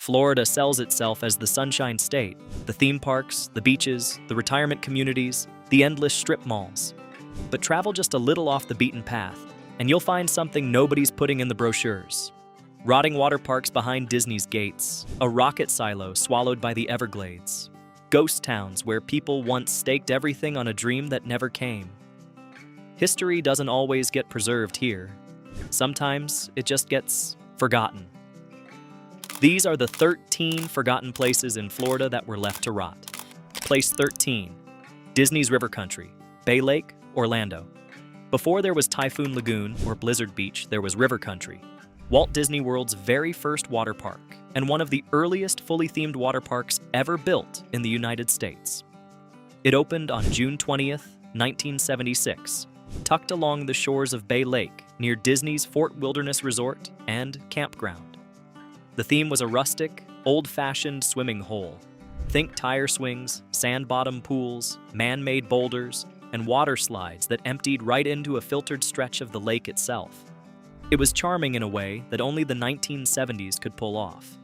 Florida sells itself as the Sunshine State, the theme parks, the beaches, the retirement communities, the endless strip malls. But travel just a little off the beaten path, and you'll find something nobody's putting in the brochures. Rotting water parks behind Disney's gates, a rocket silo swallowed by the Everglades, ghost towns where people once staked everything on a dream that never came. History doesn't always get preserved here. Sometimes it just gets forgotten. These are the 13 forgotten places in Florida that were left to rot. Place 13, Disney's River Country, Bay Lake, Orlando. Before there was Typhoon Lagoon or Blizzard Beach, there was River Country, Walt Disney World's very first water park, and one of the earliest fully themed water parks ever built in the United States. It opened on June 20th, 1976, tucked along the shores of Bay Lake near Disney's Fort Wilderness Resort and Campground. The theme was a rustic, old-fashioned swimming hole. Think tire swings, sand-bottom pools, man-made boulders, and water slides that emptied right into a filtered stretch of the lake itself. It was charming in a way that only the 1970s could pull off.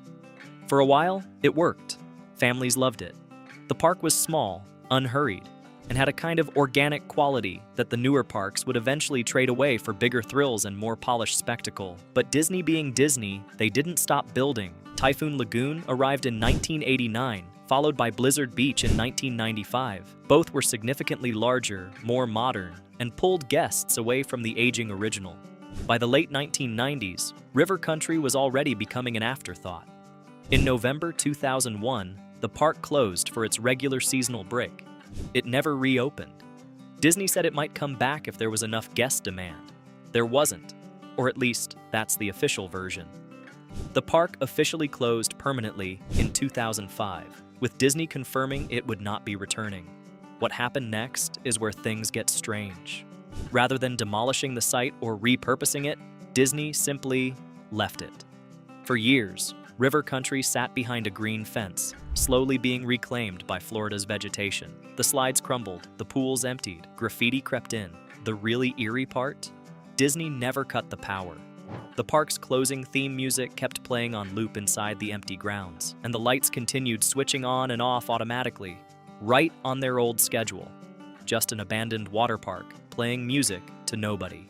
For a while, it worked. Families loved it. The park was small, unhurried, and had a kind of organic quality that the newer parks would eventually trade away for bigger thrills and more polished spectacle. But Disney being Disney, they didn't stop building. Typhoon Lagoon arrived in 1989, followed by Blizzard Beach in 1995. Both were significantly larger, more modern, and pulled guests away from the aging original. By the late 1990s, River Country was already becoming an afterthought. In November 2001, the park closed for its regular seasonal break. It never reopened. Disney said it might come back if there was enough guest demand. There wasn't, or at least that's the official version. The park officially closed permanently in 2005, with Disney confirming it would not be returning. What happened next is where things get strange. Rather than demolishing the site or repurposing it, Disney simply left it. For years, River Country sat behind a green fence, slowly being reclaimed by Florida's vegetation. The slides crumbled, the pools emptied, graffiti crept in. The really eerie part? Disney never cut the power. The park's closing theme music kept playing on loop inside the empty grounds, and the lights continued switching on and off automatically, right on their old schedule. Just an abandoned water park, playing music to nobody.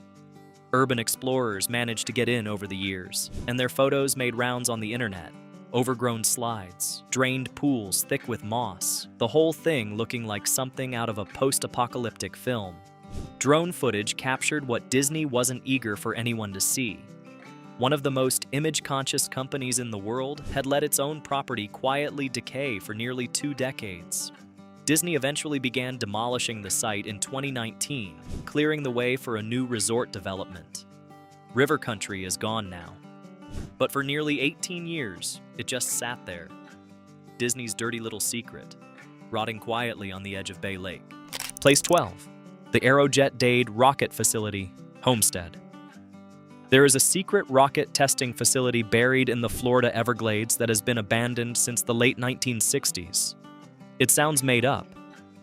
Urban explorers managed to get in over the years, and their photos made rounds on the internet. Overgrown slides, drained pools thick with moss, the whole thing looking like something out of a post-apocalyptic film. Drone footage captured what Disney wasn't eager for anyone to see. One of the most image-conscious companies in the world had let its own property quietly decay for nearly 2 decades. Disney eventually began demolishing the site in 2019, clearing the way for a new resort development. River Country is gone now. But for nearly 18 years, it just sat there. Disney's dirty little secret, rotting quietly on the edge of Bay Lake. Place 12, the Aerojet Dade rocket facility, Homestead. There is a secret rocket testing facility buried in the Florida Everglades that has been abandoned since the late 1960s. It sounds made up.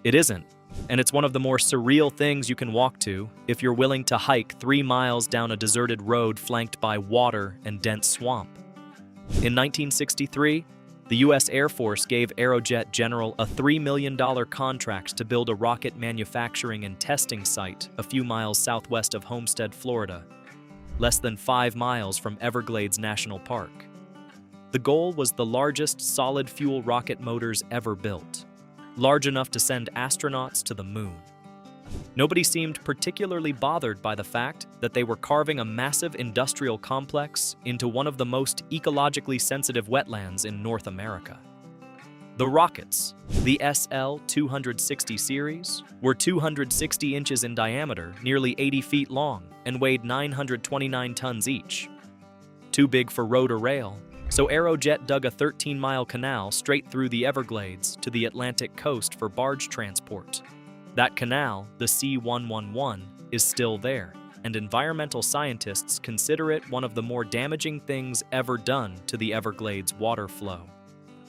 It isn't, and it's one of the more surreal things you can walk to if you're willing to hike 3 miles down a deserted road flanked by water and dense swamp. In 1963, the U.S. Air Force gave Aerojet General a $3 million contract to build a rocket manufacturing and testing site a few miles southwest of Homestead, Florida, less than 5 miles from Everglades National Park. The goal was the largest solid-fuel rocket motors ever built, large enough to send astronauts to the moon. Nobody seemed particularly bothered by the fact that they were carving a massive industrial complex into one of the most ecologically sensitive wetlands in North America. The rockets, the SL-260 series, were 260 inches in diameter, nearly 80 feet long, and weighed 929 tons each. Too big for road or rail, so Aerojet dug a 13-mile canal straight through the Everglades to the Atlantic coast for barge transport. That canal, the C-111, is still there, and environmental scientists consider it one of the more damaging things ever done to the Everglades water flow.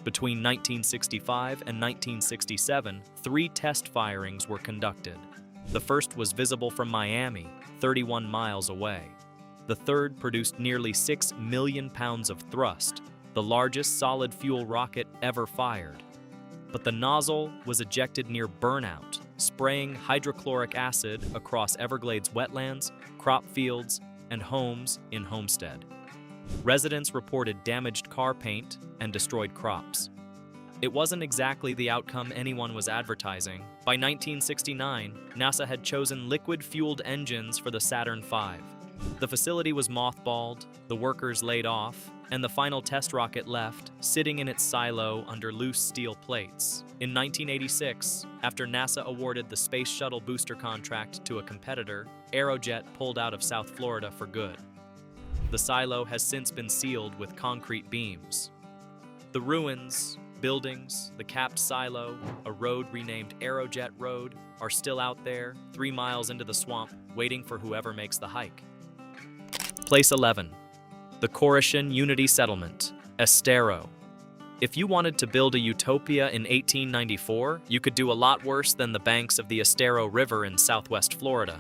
Between 1965 and 1967, 3 test firings were conducted. The first was visible from Miami, 31 miles away. The third produced nearly 6 million pounds of thrust, the largest solid fuel rocket ever fired. But the nozzle was ejected near burnout, spraying hydrochloric acid across Everglades wetlands, crop fields, and homes in Homestead. Residents reported damaged car paint and destroyed crops. It wasn't exactly the outcome anyone was advertising. By 1969, NASA had chosen liquid-fueled engines for the Saturn V. The facility was mothballed, the workers laid off, and the final test rocket left, sitting in its silo under loose steel plates. In 1986, after NASA awarded the Space Shuttle booster contract to a competitor, Aerojet pulled out of South Florida for good. The silo has since been sealed with concrete beams. The ruins, buildings, the capped silo, a road renamed Aerojet Road, are still out there, 3 miles into the swamp, waiting for whoever makes the hike. Place 11. The Koreshan Unity Settlement, Estero. If you wanted to build a utopia in 1894, you could do a lot worse than the banks of the Estero River in southwest Florida.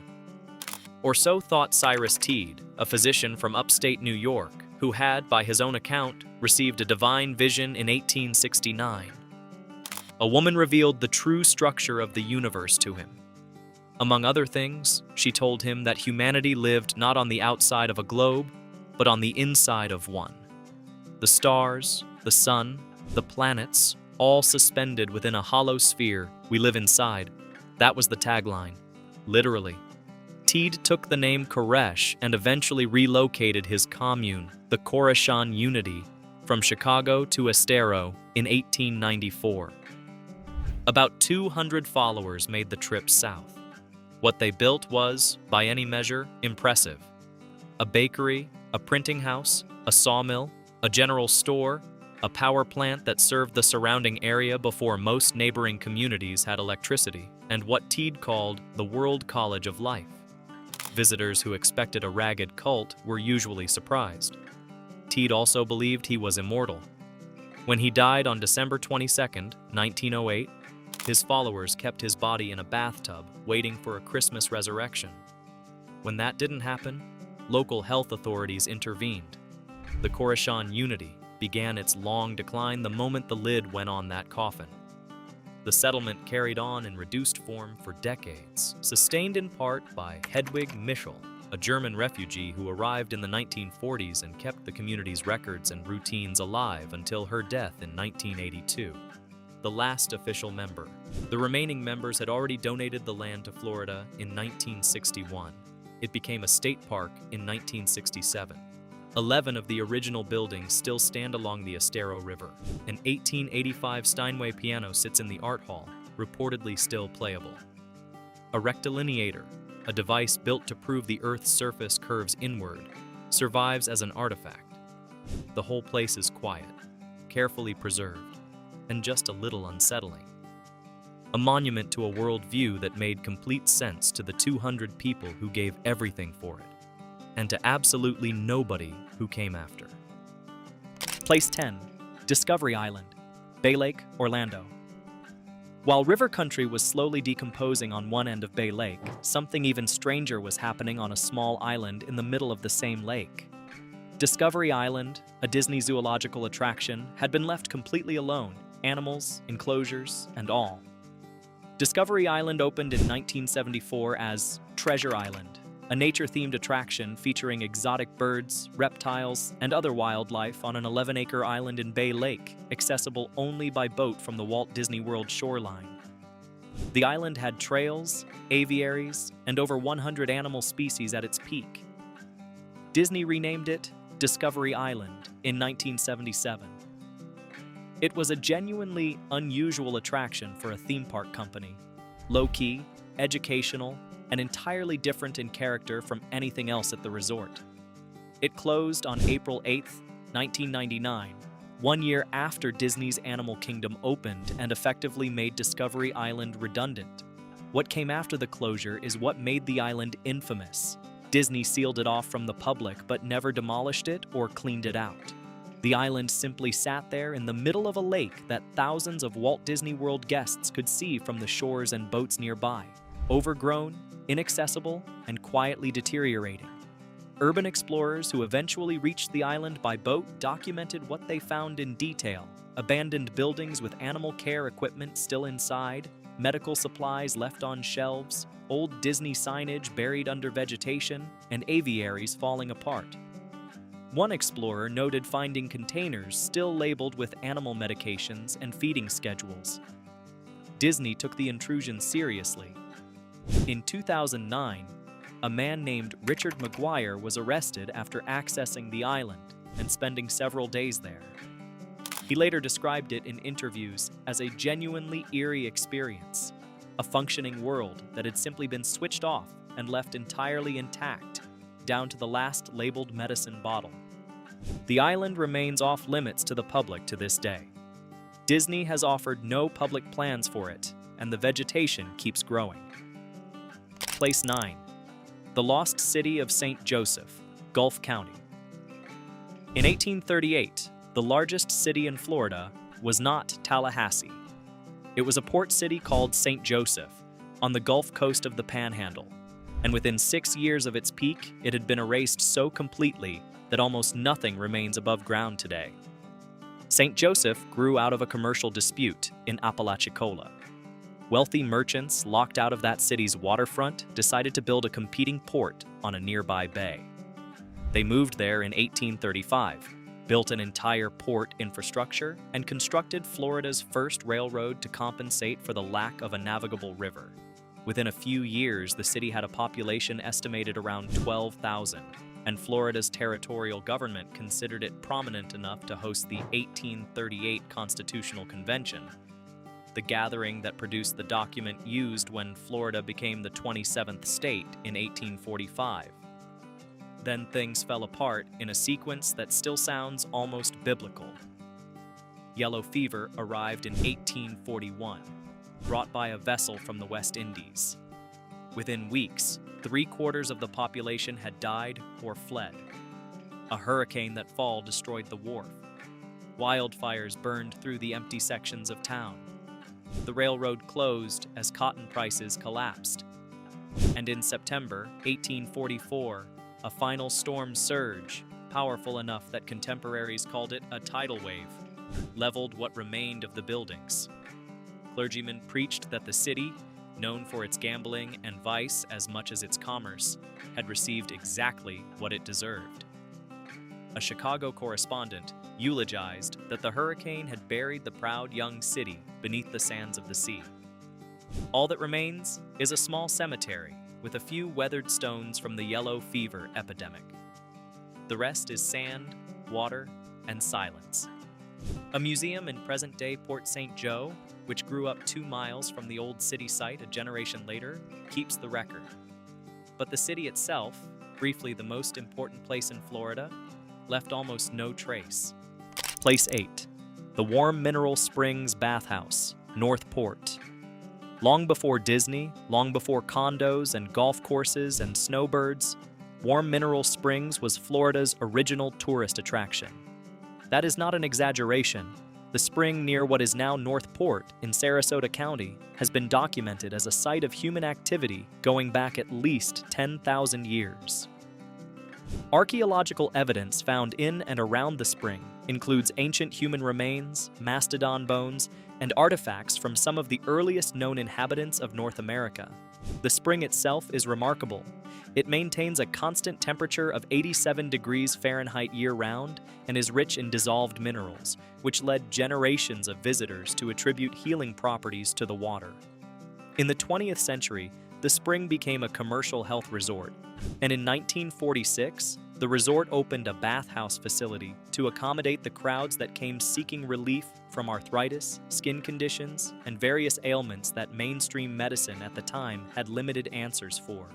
Or so thought Cyrus Teed, a physician from upstate New York, who had, by his own account, received a divine vision in 1869. A woman revealed the true structure of the universe to him. Among other things, she told him that humanity lived not on the outside of a globe, but on the inside of one. The stars, the sun, the planets, all suspended within a hollow sphere we live inside. That was the tagline, literally. Teed took the name Koresh and eventually relocated his commune, the Koreshan Unity, from Chicago to Estero in 1894. About 200 followers made the trip south. What they built was, by any measure, impressive. A bakery, a printing house, a sawmill, a general store, a power plant that served the surrounding area before most neighboring communities had electricity, and what Teed called the World College of Life. Visitors who expected a ragged cult were usually surprised. Teed also believed he was immortal. When he died on December 22, 1908, his followers kept his body in a bathtub, waiting for a Christmas resurrection. When that didn't happen, local health authorities intervened. The Koreshan Unity began its long decline the moment the lid went on that coffin. The settlement carried on in reduced form for decades, sustained in part by Hedwig Michel, a German refugee who arrived in the 1940s and kept the community's records and routines alive until her death in 1982. The last official member. The remaining members had already donated the land to Florida in 1961. It became a state park in 1967. 11 of the original buildings still stand along the Estero River. An 1885 Steinway piano sits in the art hall, reportedly still playable. A rectilineator, a device built to prove the Earth's surface curves inward, survives as an artifact. The whole place is quiet, carefully preserved, and just a little unsettling. A monument to a worldview that made complete sense to the 200 people who gave everything for it, and to absolutely nobody who came after. Place 10. Discovery Island, Bay Lake, Orlando. While river country was slowly decomposing on one end of Bay Lake, something even stranger was happening on a small island in the middle of the same lake. Discovery Island, a Disney zoological attraction, had been left completely alone, animals, enclosures, and all. Discovery Island opened in 1974 as Treasure Island, a nature-themed attraction featuring exotic birds, reptiles, and other wildlife on an 11-acre island in Bay Lake, accessible only by boat from the Walt Disney World shoreline. The island had trails, aviaries, and over 100 animal species at its peak. Disney renamed it Discovery Island in 1977. It was a genuinely unusual attraction for a theme park company, low-key, educational, and entirely different in character from anything else at the resort. It closed on April 8, 1999, 1 year after Disney's Animal Kingdom opened and effectively made Discovery Island redundant. What came after the closure is what made the island infamous. Disney sealed it off from the public but never demolished it or cleaned it out. The island simply sat there in the middle of a lake that thousands of Walt Disney World guests could see from the shores and boats nearby, overgrown, inaccessible, and quietly deteriorating. Urban explorers who eventually reached the island by boat documented what they found in detail: abandoned buildings with animal care equipment still inside, medical supplies left on shelves, old Disney signage buried under vegetation, and aviaries falling apart. One explorer noted finding containers still labeled with animal medications and feeding schedules. Disney took the intrusion seriously. In 2009, a man named Richard McGuire was arrested after accessing the island and spending several days there. He later described it in interviews as a genuinely eerie experience, a functioning world that had simply been switched off and left entirely intact, down to the last labeled medicine bottle. The island remains off limits to the public to this day. Disney has offered no public plans for it, and the vegetation keeps growing. Place 9. The Lost City of St. Joseph, Gulf County. In 1838, the largest city in Florida was not Tallahassee. It was a port city called St. Joseph, on the Gulf Coast of the Panhandle, and within 6 years of its peak, it had been erased so completely that almost nothing remains above ground today. St. Joseph grew out of a commercial dispute in Apalachicola. Wealthy merchants locked out of that city's waterfront decided to build a competing port on a nearby bay. They moved there in 1835, built an entire port infrastructure, and constructed Florida's first railroad to compensate for the lack of a navigable river. Within a few years, the city had a population estimated around 12,000, and Florida's territorial government considered it prominent enough to host the 1838 Constitutional Convention, the gathering that produced the document used when Florida became the 27th state in 1845. Then things fell apart in a sequence that still sounds almost biblical. Yellow fever arrived in 1841, brought by a vessel from the West Indies. Within weeks, 3/4 of the population had died or fled. A hurricane that fall destroyed the wharf. Wildfires burned through the empty sections of town. The railroad closed as cotton prices collapsed. And in September 1844, a final storm surge, powerful enough that contemporaries called it a tidal wave, leveled what remained of the buildings. Clergymen preached that the city, known for its gambling and vice as much as its commerce, had received exactly what it deserved. A Chicago correspondent eulogized that the hurricane had buried the proud young city beneath the sands of the sea. All that remains is a small cemetery with a few weathered stones from the yellow fever epidemic. The rest is sand, water, and silence. A museum in present-day Port St. Joe, which grew up 2 miles from the old city site a generation later, keeps the record. But the city itself, briefly the most important place in Florida, left almost no trace. Place 8. The Warm Mineral Springs Bathhouse, North Port. Long before Disney, long before condos and golf courses and snowbirds, Warm Mineral Springs was Florida's original tourist attraction. That is not an exaggeration. The spring near what is now North Port in Sarasota County has been documented as a site of human activity going back at least 10,000 years. Archaeological evidence found in and around the spring includes ancient human remains, mastodon bones, and artifacts from some of the earliest known inhabitants of North America. The spring itself is remarkable. It maintains a constant temperature of 87 degrees Fahrenheit year-round and is rich in dissolved minerals, which led generations of visitors to attribute healing properties to the water. In the 20th century, the spring became a commercial health resort, and in 1946, the resort opened a bathhouse facility to accommodate the crowds that came seeking relief from arthritis, skin conditions, and various ailments that mainstream medicine at the time had limited answers for.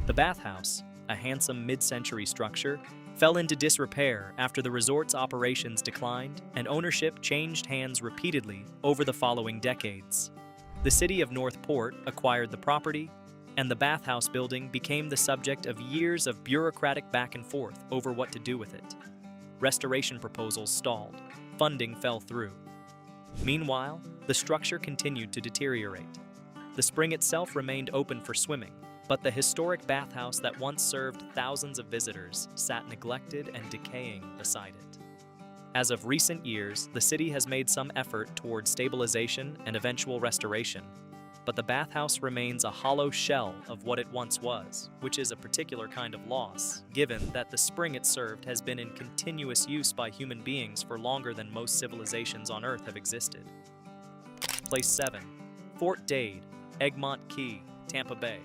The bathhouse, a handsome mid-century structure, fell into disrepair after the resort's operations declined and ownership changed hands repeatedly over the following decades. The city of North Port acquired the property, and the bathhouse building became the subject of years of bureaucratic back and forth over what to do with it. Restoration proposals stalled, funding fell through. Meanwhile, the structure continued to deteriorate. The spring itself remained open for swimming, But the historic bathhouse that once served thousands of visitors sat neglected and decaying beside it. As of recent years, the city has made some effort toward stabilization and eventual restoration, but the bathhouse remains a hollow shell of what it once was, which is a particular kind of loss, given that the spring it served has been in continuous use by human beings for longer than most civilizations on Earth have existed. Place 7. Fort Dade, Egmont Key, Tampa Bay.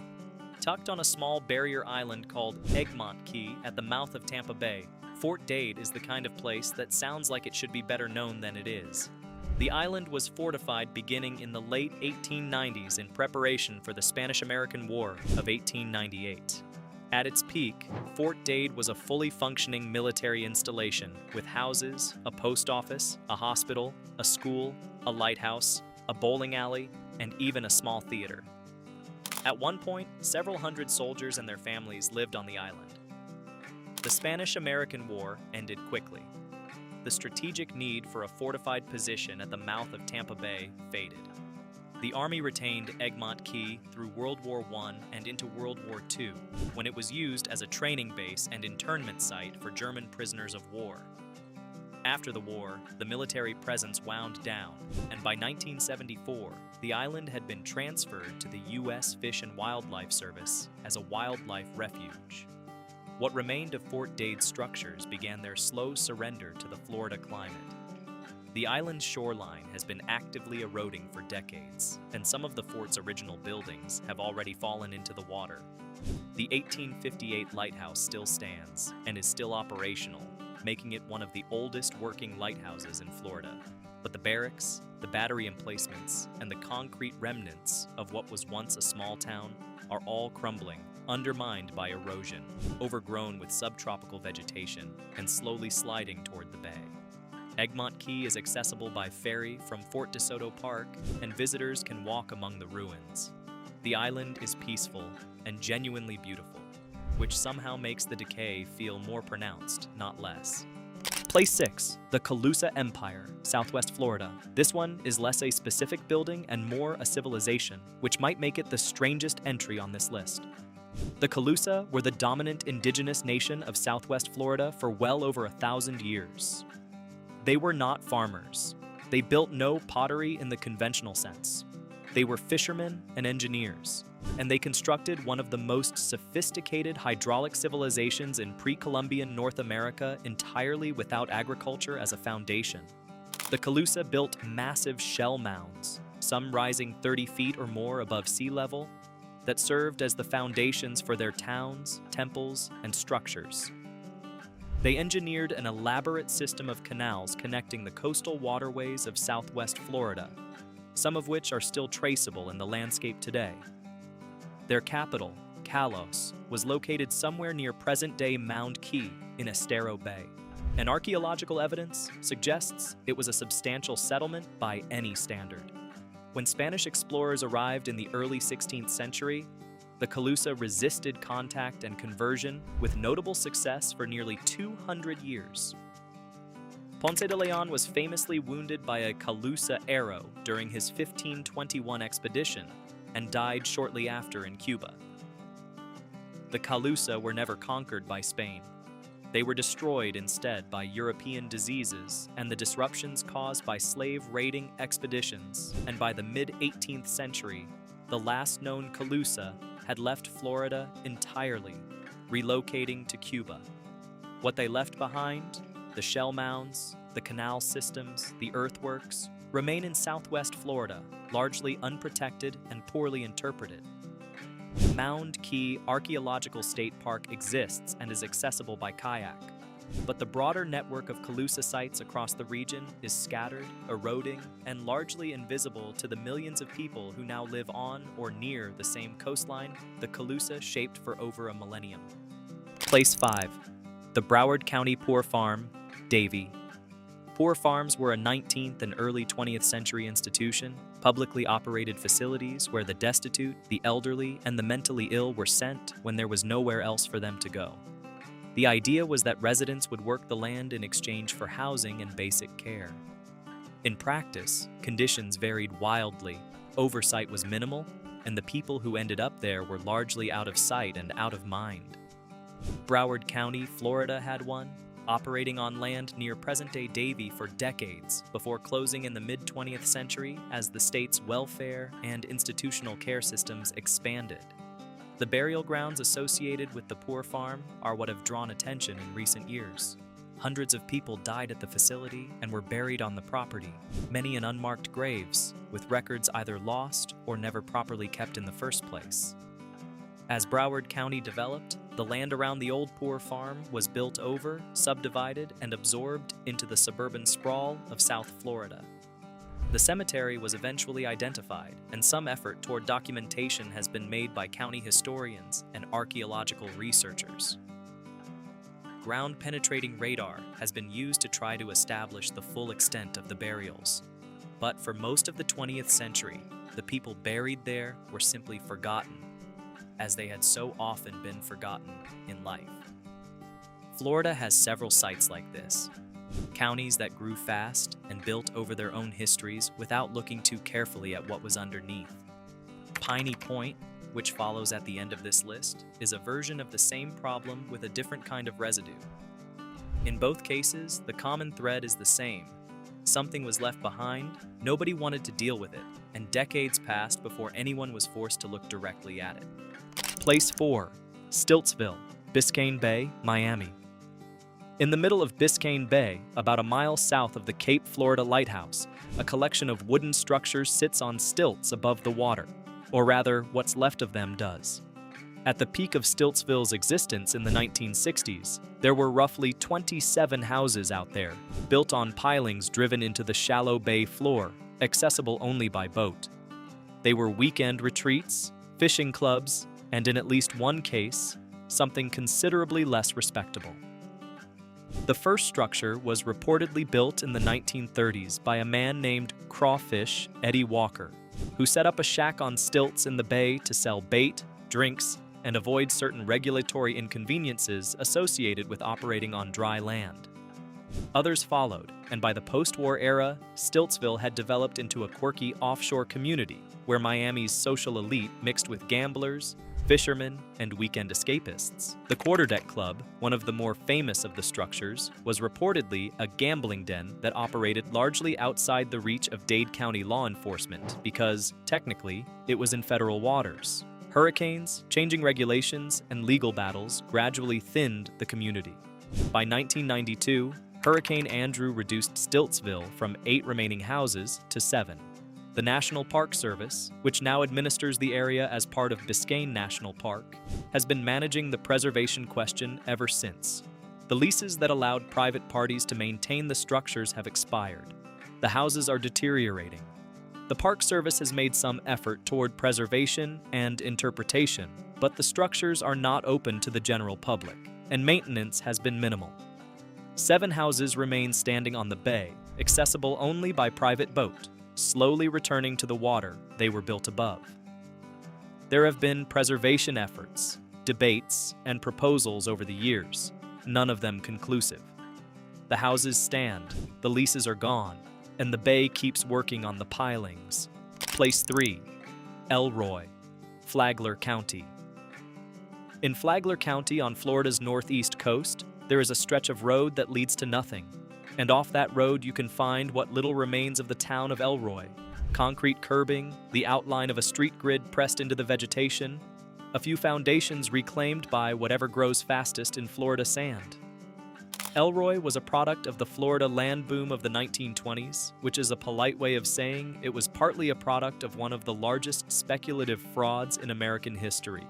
Tucked on a small barrier island called Egmont Key at the mouth of Tampa Bay, Fort Dade is the kind of place that sounds like it should be better known than it is. The island was fortified beginning in the late 1890s in preparation for the Spanish-American War of 1898. At its peak, Fort Dade was a fully functioning military installation with houses, a post office, a hospital, a school, a lighthouse, a bowling alley, and even a small theater. At one point, several hundred soldiers and their families lived on the island. The Spanish-American War ended quickly. The strategic need for a fortified position at the mouth of Tampa Bay faded. The Army retained Egmont Key through World War I and into World War II, when it was used as a training base and internment site for German prisoners of war. After the war, the military presence wound down, and by 1974, the island had been transferred to the U.S. Fish and Wildlife Service as a wildlife refuge. What remained of Fort Dade's structures began their slow surrender to the Florida climate. The island's shoreline has been actively eroding for decades, and some of the fort's original buildings have already fallen into the water. The 1858 lighthouse still stands and is still operational, making it one of the oldest working lighthouses in Florida. But the barracks, the battery emplacements, and the concrete remnants of what was once a small town are all crumbling, undermined by erosion, overgrown with subtropical vegetation, and slowly sliding toward the bay. Egmont Key is accessible by ferry from Fort DeSoto Park, and visitors can walk among the ruins. The island is peaceful and genuinely beautiful, which somehow makes the decay feel more pronounced, not less. Place 6. The Calusa Empire, Southwest Florida. This one is less a specific building and more a civilization, which might make it the strangest entry on this list. The Calusa were the dominant indigenous nation of Southwest Florida for well over 1,000 years. They were not farmers. They built no pottery in the conventional sense. They were fishermen and engineers, and they constructed one of the most sophisticated hydraulic civilizations in pre-Columbian North America entirely without agriculture as a foundation. The Calusa built massive shell mounds, some rising 30 feet or more above sea level, that served as the foundations for their towns, temples, and structures. They engineered an elaborate system of canals connecting the coastal waterways of Southwest Florida, some of which are still traceable in the landscape today. Their capital, Kalos, was located somewhere near present-day Mound Key in Estero Bay, and archaeological evidence suggests it was a substantial settlement by any standard. When Spanish explorers arrived in the early 16th century, the Calusa resisted contact and conversion with notable success for nearly 200 years. Ponce de Leon was famously wounded by a Calusa arrow during his 1521 expedition and died shortly after in Cuba. The Calusa were never conquered by Spain. They were destroyed instead by European diseases and the disruptions caused by slave-raiding expeditions, and by the mid-18th century, the last known Calusa had left Florida entirely, relocating to Cuba. What they left behind, the shell mounds, the canal systems, the earthworks, remain in Southwest Florida, largely unprotected and poorly interpreted. Mound Key Archaeological State Park exists and is accessible by kayak, but the broader network of Calusa sites across the region is scattered, eroding, and largely invisible to the millions of people who now live on or near the same coastline the Calusa shaped for over a millennium. Place 5. The Broward County Poor Farm, Davie. Poor farms were a 19th and early 20th century institution, publicly operated facilities where the destitute, the elderly, and the mentally ill were sent when there was nowhere else for them to go. The idea was that residents would work the land in exchange for housing and basic care. In practice, conditions varied wildly, oversight was minimal, and the people who ended up there were largely out of sight and out of mind. Broward County, Florida had one, operating on land near present-day Davie for decades before closing in the mid-20th century as the state's welfare and institutional care systems expanded. The burial grounds associated with the poor farm are what have drawn attention in recent years. Hundreds of people died at the facility and were buried on the property, many in unmarked graves, with records either lost or never properly kept in the first place. As Broward County developed, the land around the old poor farm was built over, subdivided, and absorbed into the suburban sprawl of South Florida. The cemetery was eventually identified, and some effort toward documentation has been made by county historians and archaeological researchers. Ground-penetrating radar has been used to try to establish the full extent of the burials. But for most of the 20th century, the people buried there were simply forgotten, as they had so often been forgotten in life. Florida has several sites like this, counties that grew fast and built over their own histories without looking too carefully at what was underneath. Piney Point, which follows at the end of this list, is a version of the same problem with a different kind of residue. In both cases, the common thread is the same. Something was left behind, nobody wanted to deal with it, and decades passed before anyone was forced to look directly at it. Place 4, Stiltsville, Biscayne Bay, Miami. In the middle of Biscayne Bay, about a mile south of the Cape Florida Lighthouse, a collection of wooden structures sits on stilts above the water, or rather, what's left of them does. At the peak of Stiltsville's existence in the 1960s, there were roughly 27 houses out there, built on pilings driven into the shallow bay floor, accessible only by boat. They were weekend retreats, fishing clubs, and in at least one case, something considerably less respectable. The first structure was reportedly built in the 1930s by a man named Crawfish Eddie Walker, who set up a shack on stilts in the bay to sell bait, drinks, and avoid certain regulatory inconveniences associated with operating on dry land. Others followed, and by the post-war era, Stiltsville had developed into a quirky offshore community where Miami's social elite mixed with gamblers, fishermen, and weekend escapists. The Quarterdeck Club, one of the more famous of the structures, was reportedly a gambling den that operated largely outside the reach of Dade County law enforcement because, technically, it was in federal waters. Hurricanes, changing regulations, and legal battles gradually thinned the community. By 1992, Hurricane Andrew reduced Stiltsville from 8 remaining houses to 7. The National Park Service, which now administers the area as part of Biscayne National Park, has been managing the preservation question ever since. The leases that allowed private parties to maintain the structures have expired. The houses are deteriorating. The Park Service has made some effort toward preservation and interpretation, but the structures are not open to the general public, and maintenance has been minimal. 7 houses remain standing on the bay, accessible only by private boat, slowly returning to the water they were built above. There have been preservation efforts, debates, and proposals over the years, none of them conclusive. The houses stand, the leases are gone, and the bay keeps working on the pilings. Place 3, Elroy, Flagler County. In Flagler County on Florida's northeast coast, there is a stretch of road that leads to nothing. And off that road you can find what little remains of the town of Elroy. Concrete curbing, the outline of a street grid pressed into the vegetation, a few foundations reclaimed by whatever grows fastest in Florida sand. Elroy was a product of the Florida land boom of the 1920s, which is a polite way of saying it was partly a product of one of the largest speculative frauds in American history.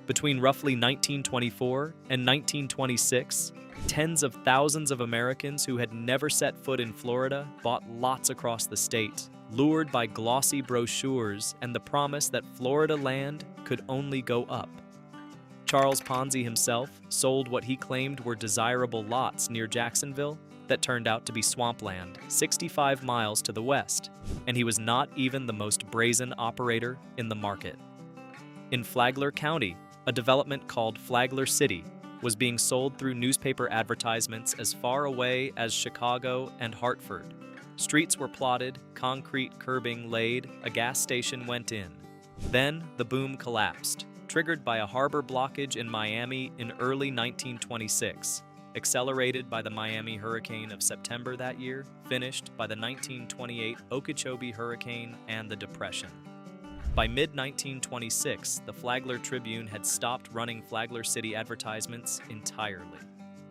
Between roughly 1924 and 1926, tens of thousands of Americans who had never set foot in Florida bought lots across the state, lured by glossy brochures and the promise that Florida land could only go up. Charles Ponzi himself sold what he claimed were desirable lots near Jacksonville that turned out to be swampland 65 miles to the west, and he was not even the most brazen operator in the market. In Flagler County, a development called Flagler City was being sold through newspaper advertisements as far away as Chicago and Hartford. Streets were plotted, concrete curbing laid, a gas station went in. Then, the boom collapsed, triggered by a harbor blockage in Miami in early 1926, accelerated by the Miami hurricane of September that year, finished by the 1928 Okeechobee hurricane and the Depression. By mid-1926, the Flagler Tribune had stopped running Flagler City advertisements entirely.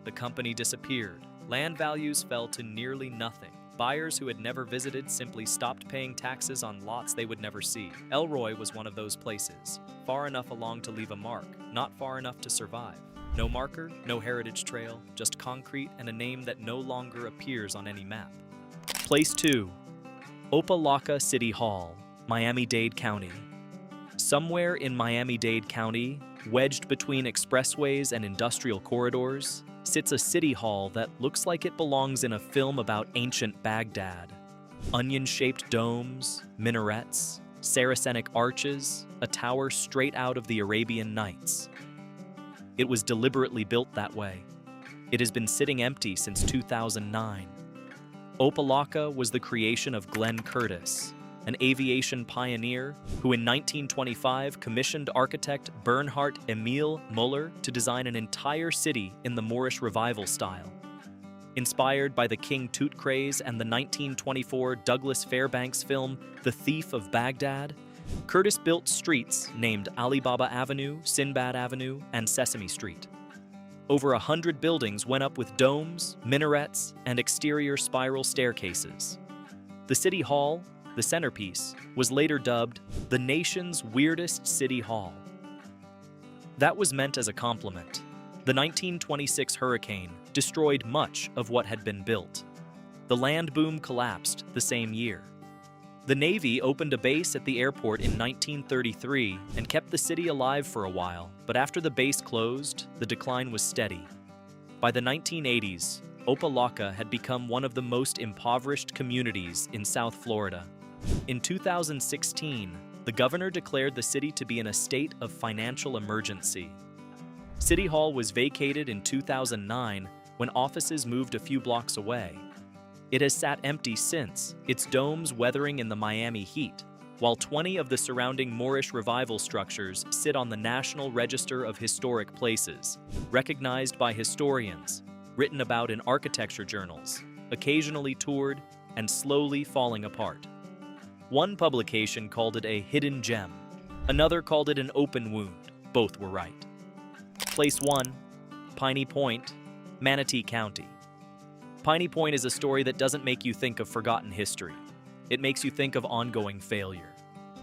The company disappeared. Land values fell to nearly nothing. Buyers who had never visited simply stopped paying taxes on lots they would never see. Elroy was one of those places, far enough along to leave a mark, not far enough to survive. No marker, no heritage trail, just concrete and a name that no longer appears on any map. Place 2. Opa-locka City Hall, Miami-Dade County. Somewhere in Miami-Dade County, wedged between expressways and industrial corridors, sits a city hall that looks like it belongs in a film about ancient Baghdad. Onion-shaped domes, minarets, Saracenic arches, a tower straight out of the Arabian Nights. It was deliberately built that way. It has been sitting empty since 2009. Opa-locka was the creation of Glenn Curtis, an aviation pioneer who in 1925 commissioned architect Bernhard Emil Müller to design an entire city in the Moorish revival style. Inspired by the King Tut craze and the 1924 Douglas Fairbanks film The Thief of Baghdad, Curtis built streets named Alibaba Avenue, Sinbad Avenue, and Sesame Street. Over 100 buildings went up with domes, minarets, and exterior spiral staircases. The City Hall, the centerpiece, was later dubbed the nation's weirdest city hall. That was meant as a compliment. The 1926 hurricane destroyed much of what had been built. The land boom collapsed the same year. The Navy opened a base at the airport in 1933 and kept the city alive for a while, but after the base closed, the decline was steady. By the 1980s, Opa-locka had become one of the most impoverished communities in South Florida. In 2016, the governor declared the city to be in a state of financial emergency. City Hall was vacated in 2009 when offices moved a few blocks away. It has sat empty since, its domes weathering in the Miami heat, while 20 of the surrounding Moorish revival structures sit on the National Register of Historic Places, recognized by historians, written about in architecture journals, occasionally toured, and slowly falling apart. One publication called it a hidden gem. Another called it an open wound. Both were right. Place 1, Piney Point, Manatee County. Piney Point is a story that doesn't make you think of forgotten history. It makes you think of ongoing failure.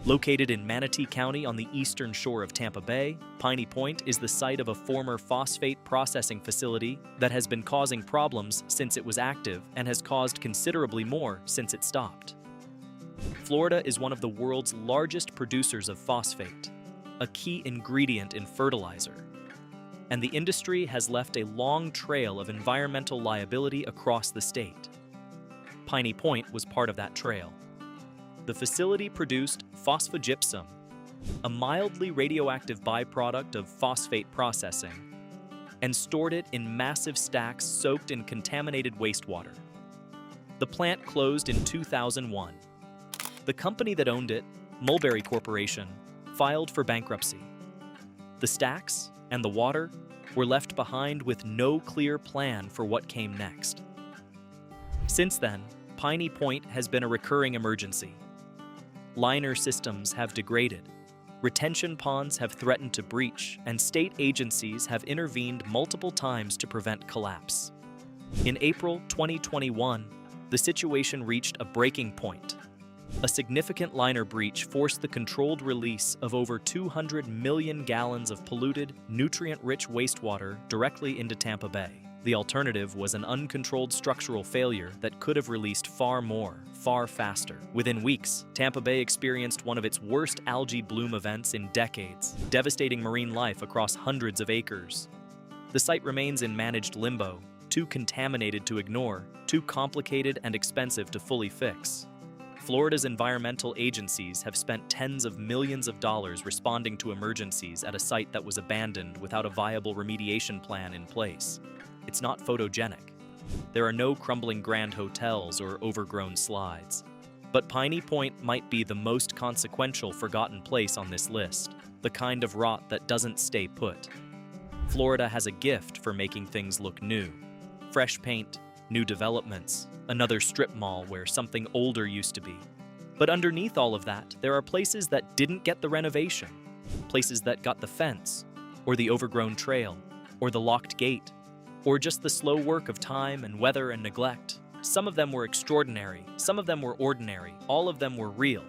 Located in Manatee County on the eastern shore of Tampa Bay, Piney Point is the site of a former phosphate processing facility that has been causing problems since it was active and has caused considerably more since it stopped. Florida is one of the world's largest producers of phosphate, a key ingredient in fertilizer, and the industry has left a long trail of environmental liability across the state. Piney Point was part of that trail. The facility produced phosphogypsum, a mildly radioactive byproduct of phosphate processing, and stored it in massive stacks soaked in contaminated wastewater. The plant closed in 2001. The company that owned it, Mulberry Corporation, filed for bankruptcy. The stacks and the water were left behind with no clear plan for what came next. Since then, Piney Point has been a recurring emergency. Liner systems have degraded, retention ponds have threatened to breach, and state agencies have intervened multiple times to prevent collapse. In April 2021, the situation reached a breaking point. A significant liner breach forced the controlled release of over 200 million gallons of polluted, nutrient-rich wastewater directly into Tampa Bay. The alternative was an uncontrolled structural failure that could have released far more, far faster. Within weeks, Tampa Bay experienced one of its worst algae bloom events in decades, devastating marine life across hundreds of acres. The site remains in managed limbo, too contaminated to ignore, too complicated and expensive to fully fix. Florida's environmental agencies have spent tens of millions of dollars responding to emergencies at a site that was abandoned without a viable remediation plan in place. It's not photogenic. There are no crumbling grand hotels or overgrown slides. But Piney Point might be the most consequential forgotten place on this list, the kind of rot that doesn't stay put. Florida has a gift for making things look new. Fresh paint, new developments, another strip mall where something older used to be. But underneath all of that, there are places that didn't get the renovation, places that got the fence, or the overgrown trail, or the locked gate, or just the slow work of time and weather and neglect. Some of them were extraordinary, some of them were ordinary, all of them were real.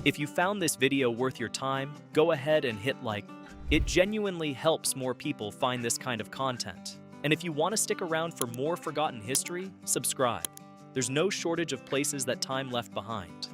If you found this video worth your time, go ahead and hit like. It genuinely helps more people find this kind of content. And if you want to stick around for more forgotten history, subscribe. There's no shortage of places that time left behind.